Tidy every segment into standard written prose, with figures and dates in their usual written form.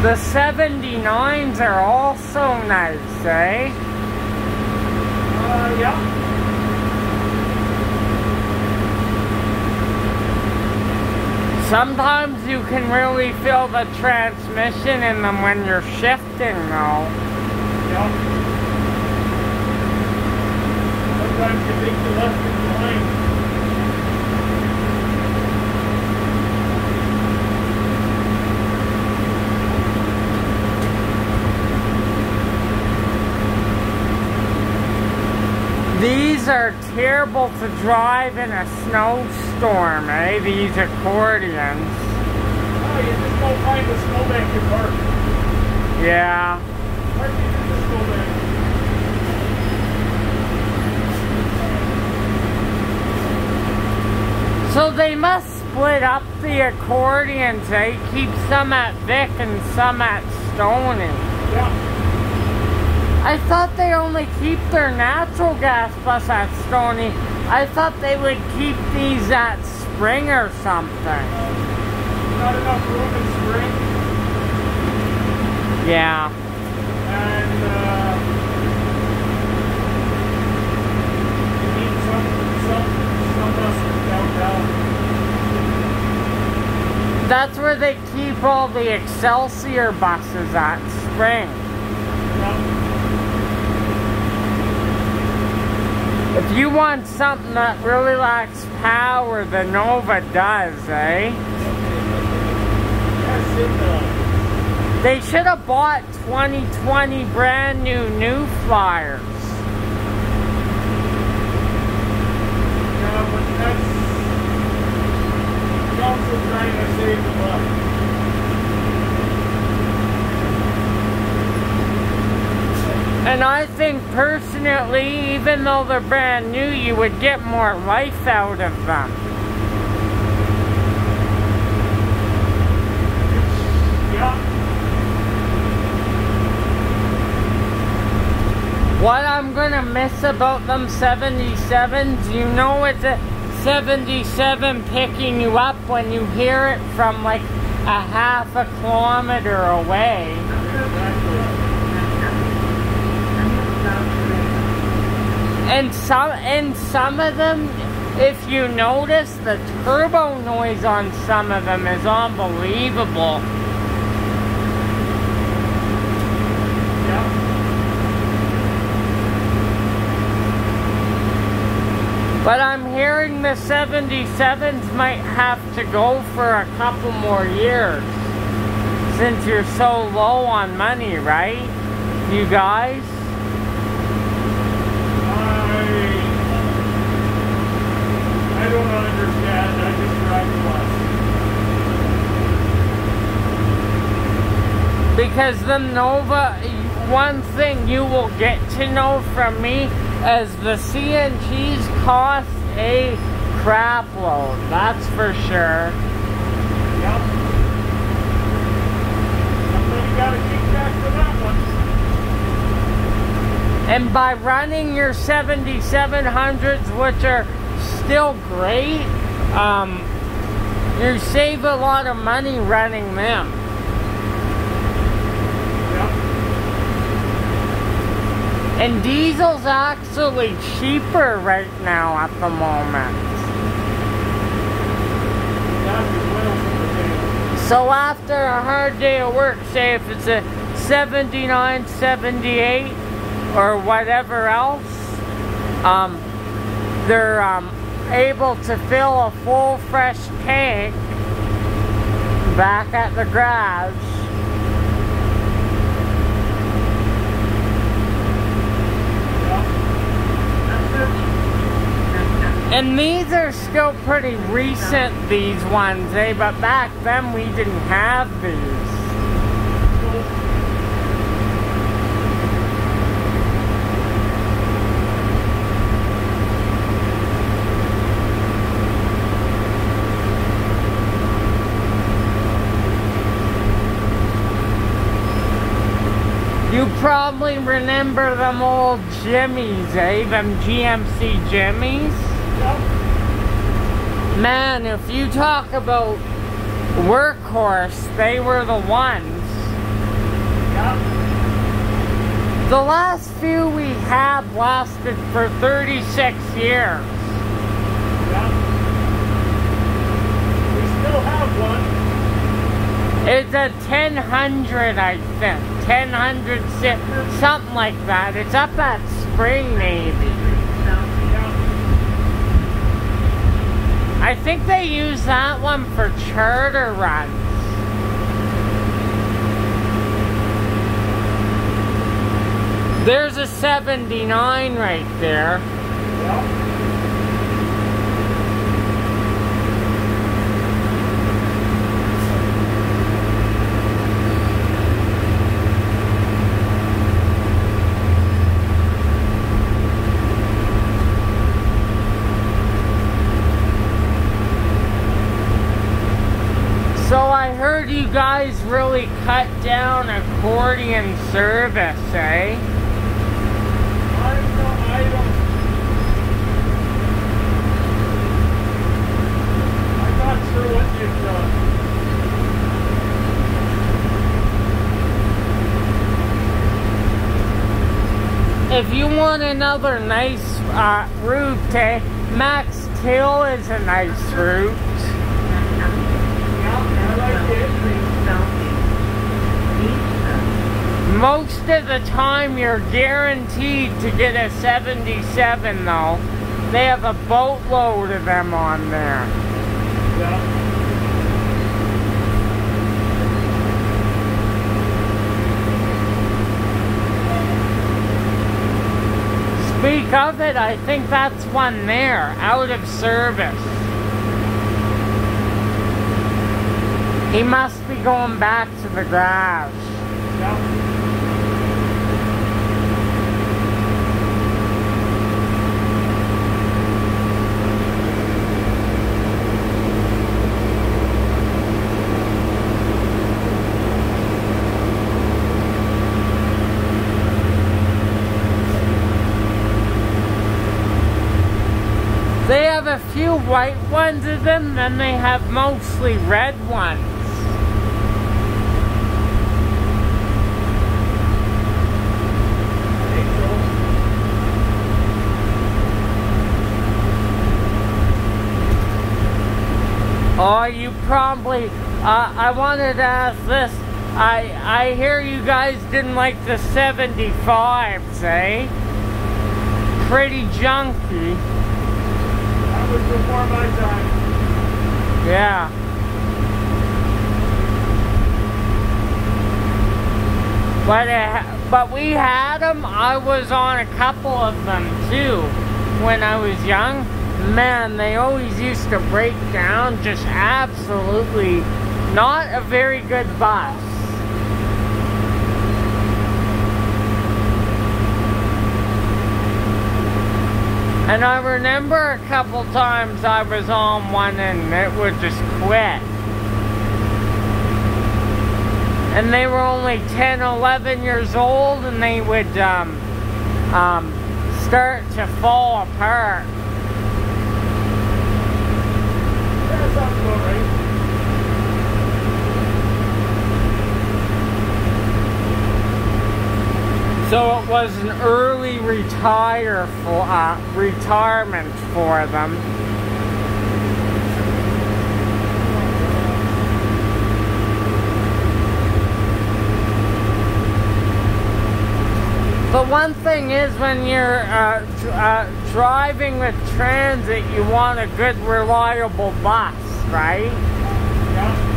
The 79s are also nice, eh? Yeah. Sometimes you can really feel the transmission in them when you're shifting, though. Yeah. Sometimes you think you left it behind. These are terrible to drive in a snowstorm, eh? These accordions. Oh, you just go find the snowbank and park. Yeah. Park it in the snowbank. So they must split up the accordions, eh? Keep some at Vic and some at Stony. Yeah. I thought they only keep their natural gas bus at Stony. I thought they would keep these at Spring or something. Not enough room in Spring. Yeah. And you need some buses downtown. That's where they keep all the Excelsior buses at Spring. Yeah. If you want something that really lacks power, the Nova does, eh? Yes, it does. They should have bought 2020 brand new Flyers. Yeah, but that's also trying to save them up. And I think personally, even though they're brand new, you would get more life out of them. Yeah. What I'm gonna miss about them 77s, you know it's a 77 picking you up when you hear it from like a half a kilometer away. And some of them, if you notice, the turbo noise on some of them is unbelievable. Yeah. But I'm hearing the 77s might have to go for a couple more years. Since you're so low on money, right? You guys? I don't understand. I just drive the bus. Because the Nova, one thing you will get to know from me is the CNGs cost a crap load. That's for sure. Yep. Somebody got a kickback for that one. And by running your 7700s, which are still great, you save a lot of money running them. Yep. And diesel's actually cheaper right now at the moment. So after a hard day of work, say if it's a 79, 78, or whatever else, they're able to fill a full fresh tank back at the garage. And these are still pretty recent, these ones, eh? But back then we didn't have these. You probably remember them old Jimmies, eh? Them GMC Jimmies? Yep. Man, if you talk about workhorse, they were the ones. The last few we had lasted for 36 years. Yeah. We still have one. It's a 1000, I think. 1000, something like that. It's up at Spring, maybe. I think they use that one for charter runs. There's a 79 right there. Yeah. So I heard you guys really cut down accordion service, eh? I'm not sure what you've done. If you want another nice route, eh? Max Till is a nice route. Most of the time you're guaranteed to get a 77 though. They have a boatload of them on there. Yeah. Speak of it, I think that's one there, out of service. He must be going back to the garage. Yeah. They have a few white ones of them, then they have mostly red ones. Oh, you probably, I wanted to ask this. I hear you guys didn't like the 75s, eh? Pretty junky. That was before my time. Yeah. But we had them. I was on a couple of them too when I was young. Man, they always used to break down. Just absolutely not a very good bus. And I remember a couple times I was on one and it would just quit. And they were only 10, 11 years old and they would start to fall apart. That sounds about right. So it was an early retirement for them. But one thing is when you're driving with transit, you want a good, reliable bus, right? Yeah.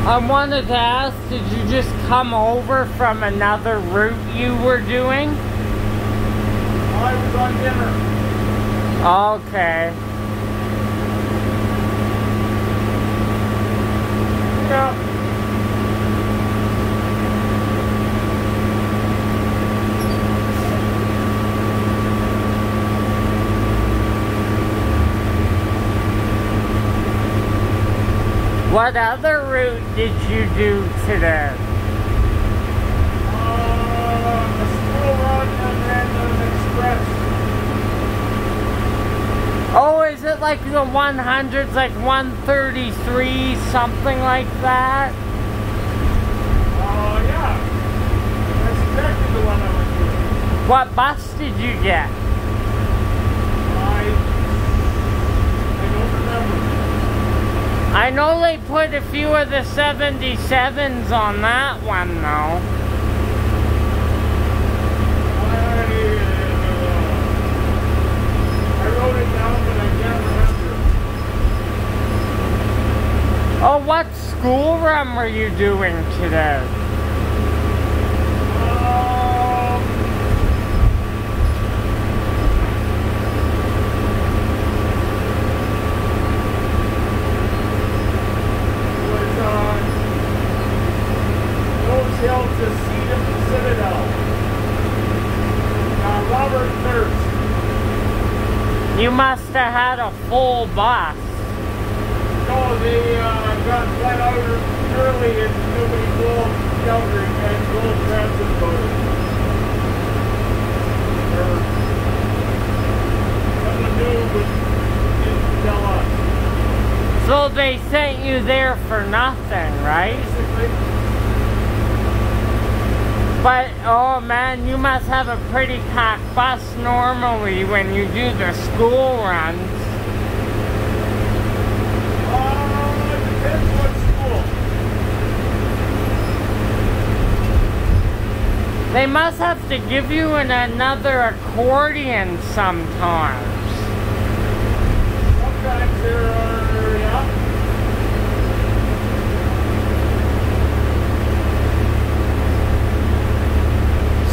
I wanted to ask, did you just come over from another route you were doing? I was on dinner. Okay. Yeah. What other route did you do today? A school run and then an express. Oh, is it like the 100s, like 133, something like that? Yeah. That's exactly the one I was doing. What bus did you get? I don't remember. I know they put a few of the 77s on that one, though. I wrote it down, but I can't remember. Oh, what school run were you doing today? To see the Citadel. Robert Thirst. You must have had a full bus. No, they got flat out early and nobody drove Calgary and drove transit voters. Someone knew but didn't tell us. So they sent you there for nothing, right? Basically. But, oh man, you must have a pretty packed bus normally when you do the school runs. Depends what school. They must have to give you another accordion sometimes. Sometimes there are, yeah.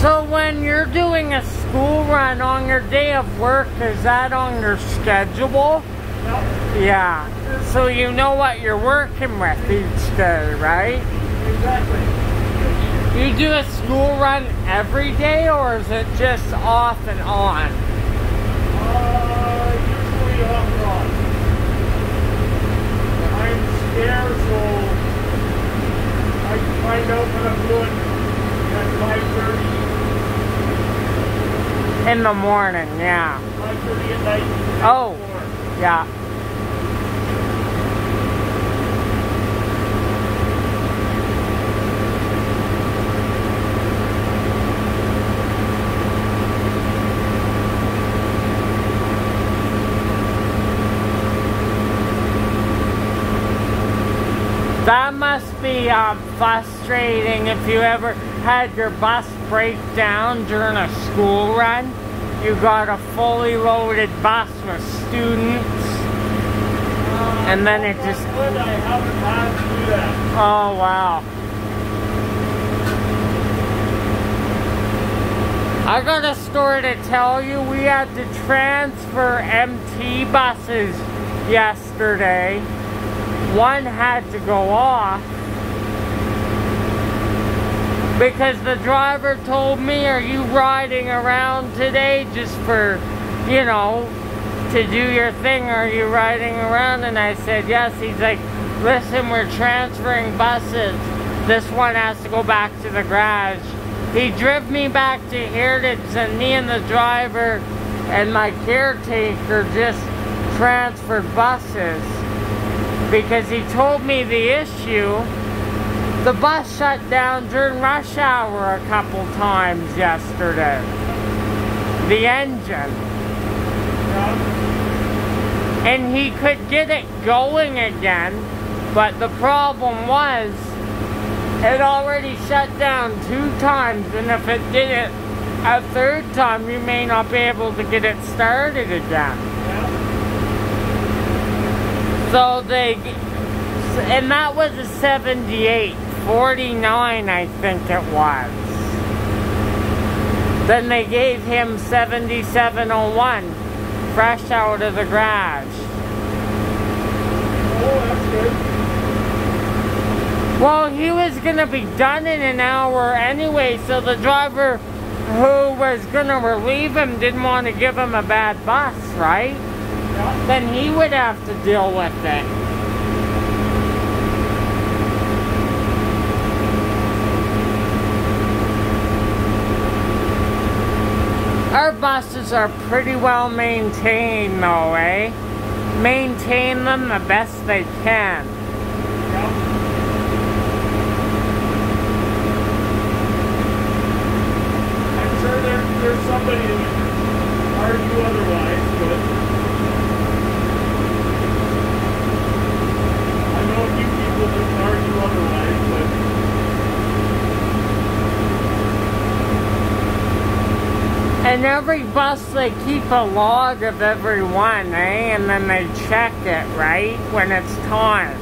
So when you're doing a school run on your day of work, is that on your schedule? No. Yeah. So you know what you're working with each day, right? Exactly. You do a school run every day, or is it just off and on? Usually off and on. I'm scared, so I can find out what I'm doing at 5:30. In the morning, yeah. 5:30 at night. Oh, yeah. That must be frustrating if you ever had your bus break down during a school run. You got a fully loaded bus with students, and then it just... I haven't had to do that. Oh, wow. I got a story to tell you. We had to transfer MT buses yesterday. One had to go off because the driver told me, are you riding around today just for, you know, to do your thing? Are you riding around? And I said, yes. He's like, listen, we're transferring buses. This one has to go back to the garage. He drove me back to Heritage, and me and the driver and my caretaker just transferred buses. Because he told me the issue, the bus shut down during rush hour a couple times yesterday. The engine. And he could get it going again, but the problem was, it already shut down 2 times, and if it did it a 3rd time, you may not be able to get it started again. So and that was a 78, 49 I think it was. Then they gave him 7701, fresh out of the garage. Oh, that's good. Well, he was going to be done in an hour anyway, so the driver who was going to relieve him didn't want to give him a bad bus, right? Yeah. Then he would have to deal with it. those are pretty well maintained though, eh? Maintain them the best they can. Yeah. I'm sure there's somebody who would argue otherwise, but I know a few people that would argue otherwise, but and every bus they keep a log of every one, eh? And then they check it, right? When it's time.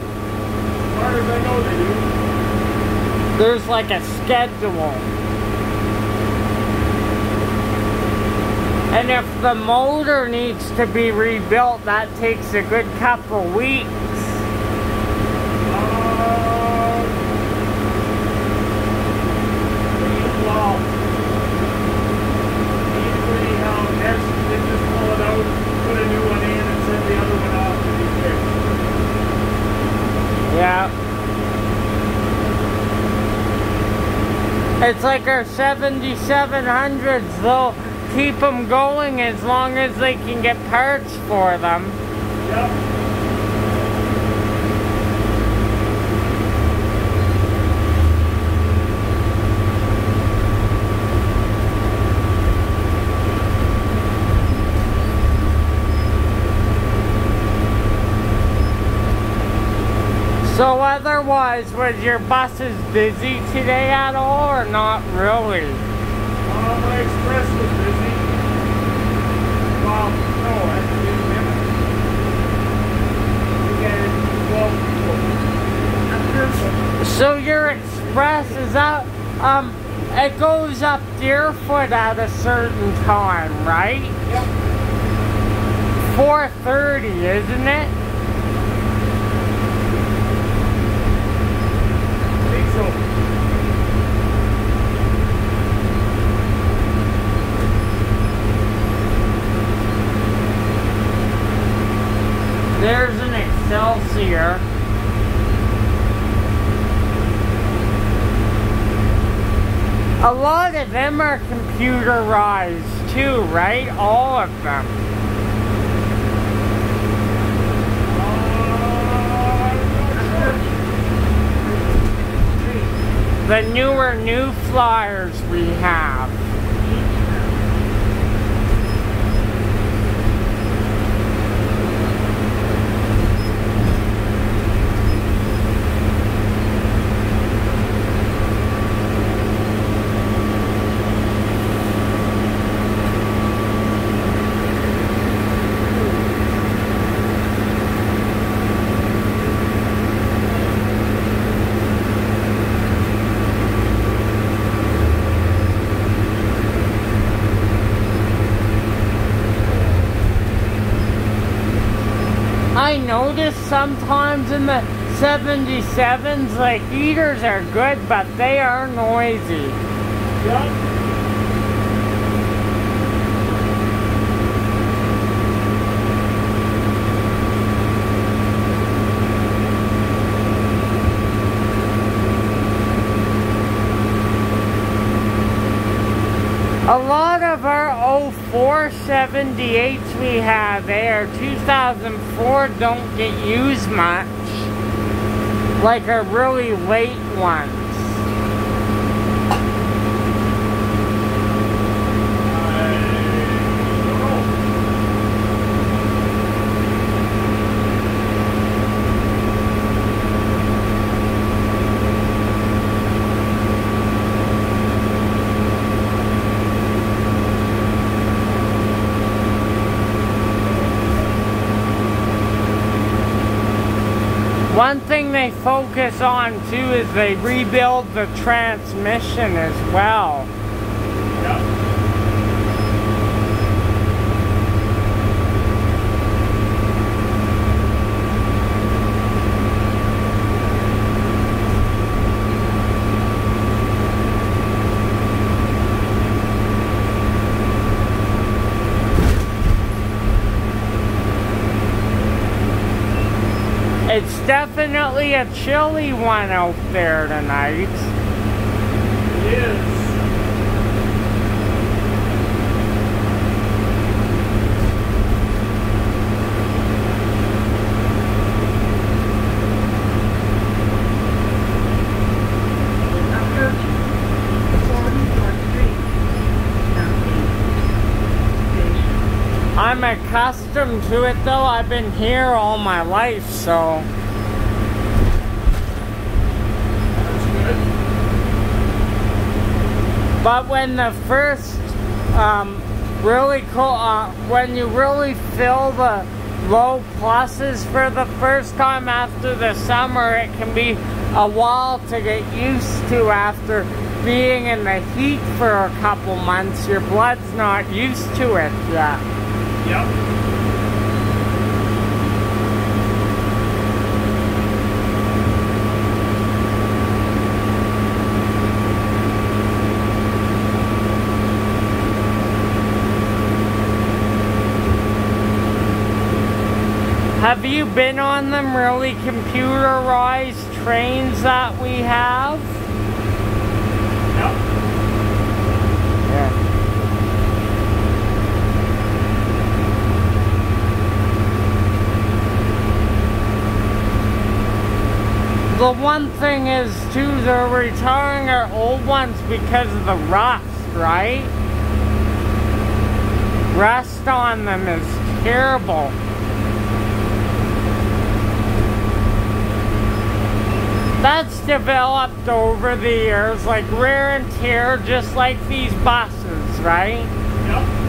as far as I know they do. There's like a schedule. And if the motor needs to be rebuilt, that takes a good couple weeks. Well, they just pull it out, put a new one in, and send the other one off to be fixed. Yeah. It's like our 7700s, they'll keep them going as long as they can get parts for them. Yep. So otherwise, was your buses busy today at all, or not really? My express was busy. Well, no, I didn't have it. So your express, is that, it goes up Deerfoot at a certain time, right? Yep. 4:30, isn't it? There's an Excelsior. A lot of them are computerized too, right? All of them. The new Flyers we have. I noticed sometimes in the 77s, like, heaters are good, but they are noisy. Yep. A lot of our 04 78s we have there, 2004 don't get used much, like our really late ones. One thing they focus on too is they rebuild the transmission as well. Yep. It's definitely a chilly one out there tonight. It is. I'm accustomed to it though. I've been here all my life, so. That's good. But when the first, really cool, when you really feel the low pluses for the first time after the summer, it can be a while to get used to after being in the heat for a couple months. Your blood's not used to it yet. Yep. Have you been on them really computerized trains that we have? Yep. Yeah. The one thing is too, they're retiring our old ones because of the rust, right? Rust on them is terrible. That's developed over the years, like wear and tear, just like these buses, right? Yep.